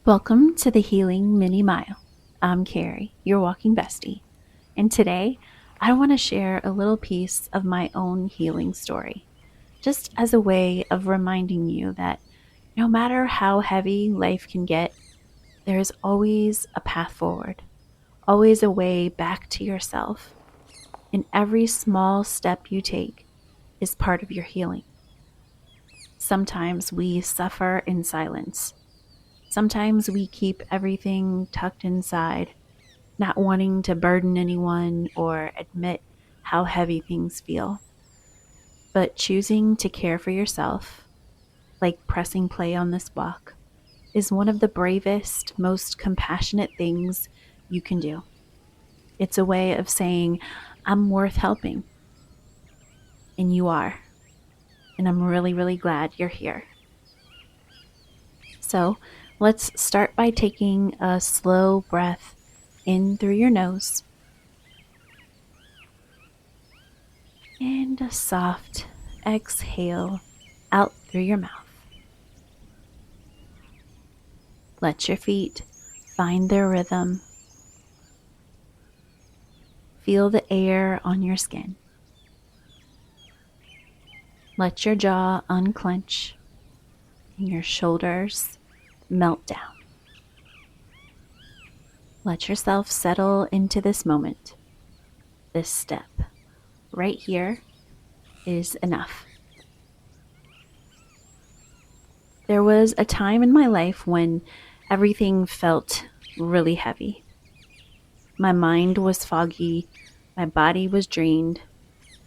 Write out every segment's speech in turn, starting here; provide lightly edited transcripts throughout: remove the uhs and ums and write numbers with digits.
Welcome to the Healing Mini Mile. I'm Carrie, your walking bestie, and today I want to share a little piece of my own healing story, just as a way of reminding you that no matter how heavy life can get, there is always a path forward, always a way back to yourself, and every small step you take is part of your healing. Sometimes we suffer in silence. Sometimes we keep everything tucked inside, not wanting to burden anyone or admit how heavy things feel. But choosing to care for yourself, like pressing play on this walk, is one of the bravest, most compassionate things you can do. It's a way of saying, I'm worth helping. And you are. And I'm really, really glad you're here. So let's start by taking a slow breath in through your nose and a soft exhale out through your mouth. Let your feet find their rhythm. Feel the air on your skin. Let your jaw unclench and your shoulders melt down. Let yourself settle into this moment. This step right here is enough. There was a time in my life when everything felt really heavy. My mind was foggy, my body was drained.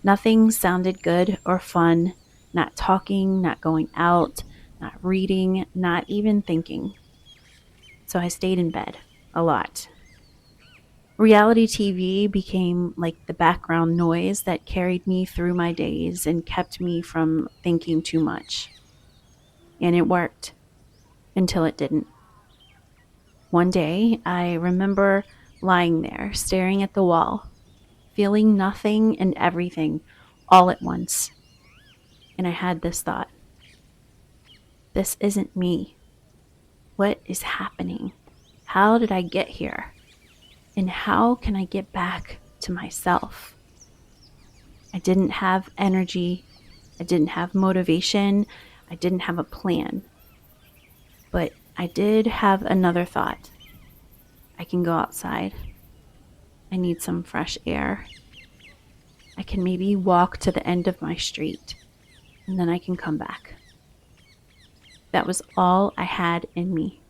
Nothing sounded good or fun, not talking, not going out, not reading, not even thinking. So I stayed in bed a lot. Reality TV became like the background noise that carried me through my days and kept me from thinking too much. And it worked until it didn't. One day, I remember lying there, staring at the wall, feeling nothing and everything all at once. And I had this thought: this isn't me. What is happening? How did I get here? And how can I get back to myself? I didn't have energy. I didn't have motivation. I didn't have a plan. But I did have another thought. I can go outside. I need some fresh air. I can maybe walk to the end of my street, and then I can come back. That was all I had in me.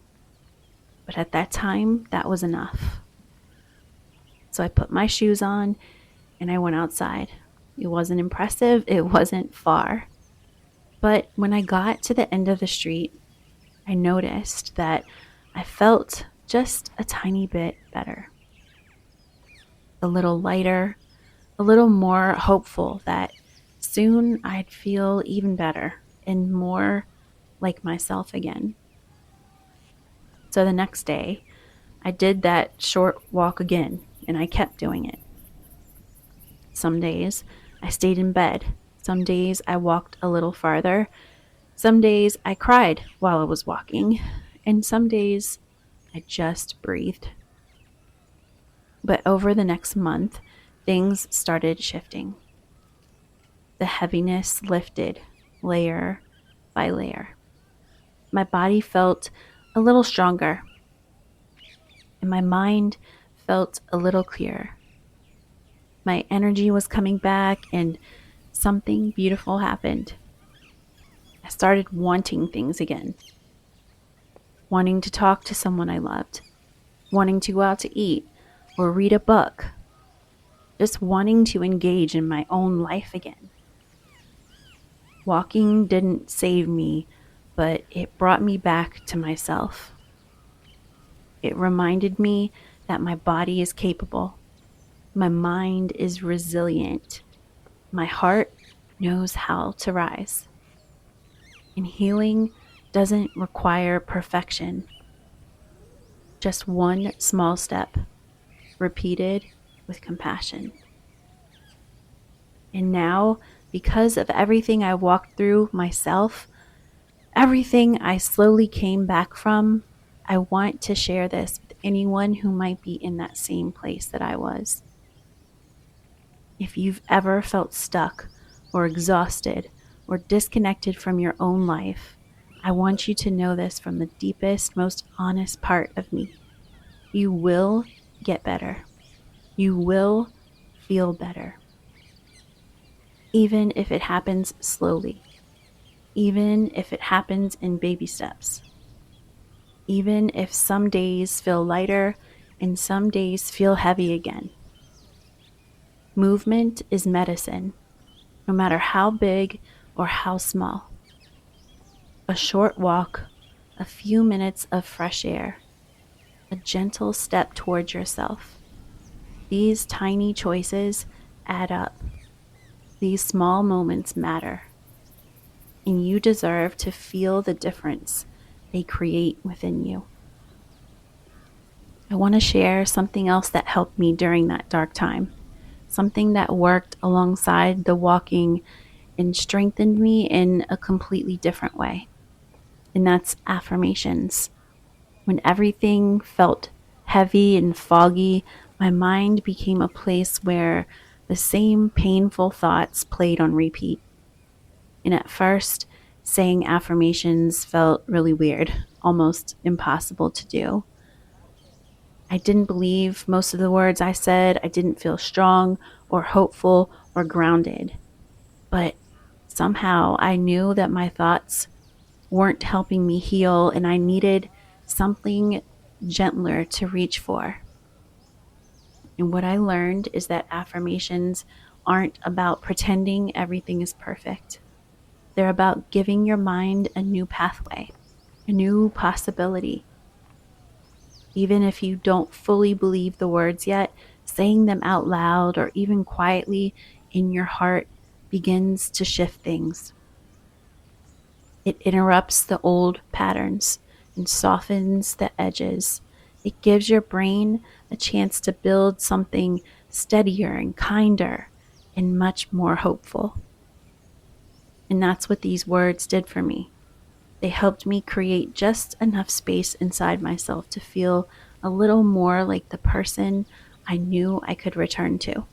But at that time, that was enough. So I put my shoes on and I went outside. It wasn't impressive. It wasn't far. But when I got to the end of the street, I noticed that I felt just a tiny bit better. A little lighter, a little more hopeful that soon I'd feel even better and more like myself again. So the next day, I did that short walk again, and I kept doing it. Some days I stayed in bed. Some days I walked a little farther. Some days I cried while I was walking, and some days I just breathed. But over the next month, things started shifting. The heaviness lifted layer by layer. My body felt a little stronger, and my mind felt a little clearer. My energy was coming back, and something beautiful happened. I started wanting things again. Wanting to talk to someone I loved. Wanting to go out to eat or read a book. Just wanting to engage in my own life again. Walking didn't save me, but it brought me back to myself. It reminded me that my body is capable. My mind is resilient. My heart knows how to rise. And healing doesn't require perfection. Just one small step, repeated with compassion. And now, because of everything I walked through myself, everything I slowly came back from, I want to share this with anyone who might be in that same place that I was. If you've ever felt stuck or exhausted or disconnected from your own life, I want you to know this from the deepest, most honest part of me. You will get better. You will feel better. Even if it happens slowly. Even if it happens in baby steps. Even if some days feel lighter and some days feel heavy again. Movement is medicine, no matter how big or how small. A short walk, a few minutes of fresh air, a gentle step towards yourself. These tiny choices add up. These small moments matter. And you deserve to feel the difference they create within you. I want to share something else that helped me during that dark time. Something that worked alongside the walking and strengthened me in a completely different way. And that's affirmations. When everything felt heavy and foggy, my mind became a place where the same painful thoughts played on repeat. And at first, saying affirmations felt really weird, almost impossible to do. I didn't believe most of the words I said. I didn't feel strong or hopeful or grounded. But somehow I knew that my thoughts weren't helping me heal, and I needed something gentler to reach for. And what I learned is that affirmations aren't about pretending everything is perfect. They're about giving your mind a new pathway, a new possibility. Even if you don't fully believe the words yet, saying them out loud or even quietly in your heart begins to shift things. It interrupts the old patterns and softens the edges. It gives your brain a chance to build something steadier and kinder and much more hopeful. And that's what these words did for me. They helped me create just enough space inside myself to feel a little more like the person I knew I could return to.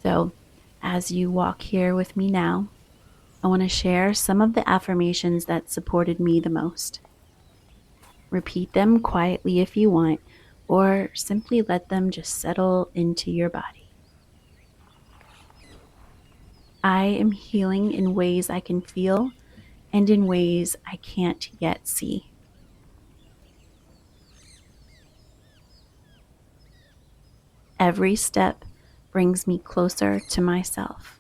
So, as you walk here with me now, I want to share some of the affirmations that supported me the most. Repeat them quietly if you want, or simply let them just settle into your body. I am healing in ways I can feel and in ways I can't yet see. Every step brings me closer to myself.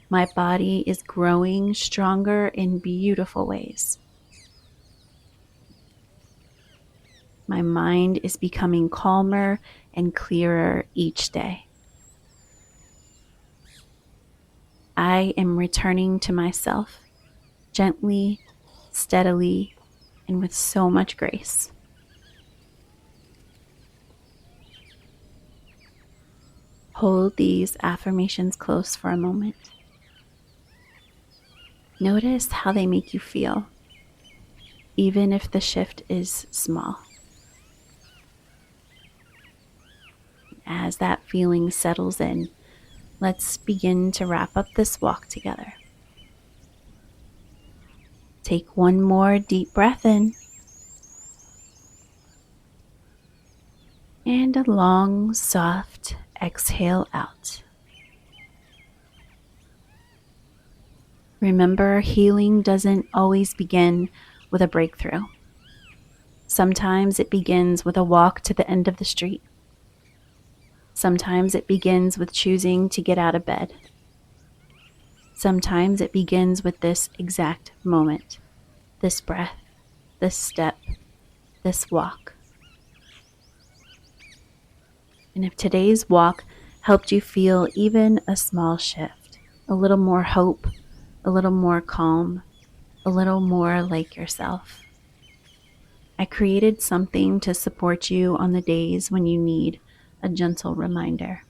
My body is growing stronger in beautiful ways. My mind is becoming calmer and clearer each day. I am returning to myself gently, steadily, and with so much grace. Hold these affirmations close for a moment. Notice how they make you feel, even if the shift is small. As that feeling settles in, let's begin to wrap up this walk together. Take one more deep breath in and a long, soft exhale out. Remember, healing doesn't always begin with a breakthrough. Sometimes it begins with a walk to the end of the street. Sometimes it begins with choosing to get out of bed. Sometimes it begins with this exact moment, this breath, this step, this walk. And if today's walk helped you feel even a small shift, a little more hope, a little more calm, a little more like yourself, I created something to support you on the days when you need a gentle reminder.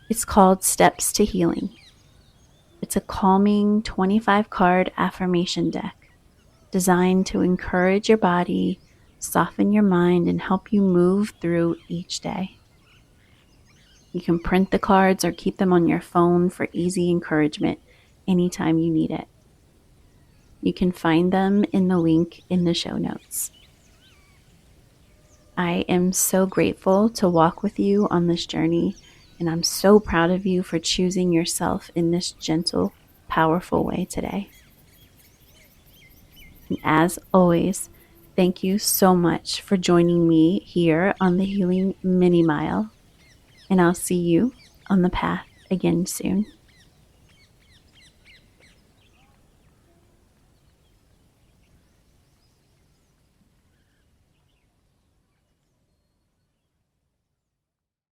It's called Steps to Healing, a It's a calming 25 card affirmation deck designed to encourage your body, soften your mind, and help you move through each day. You can print the cards or keep them on your phone for easy encouragement anytime you need it. You can find them in the link in the show notes. I am so grateful to walk with you on this journey, and I'm so proud of you for choosing yourself in this gentle, powerful way today. And as always, thank you so much for joining me here on the Healing Mini Mile, and I'll see you on the path again soon.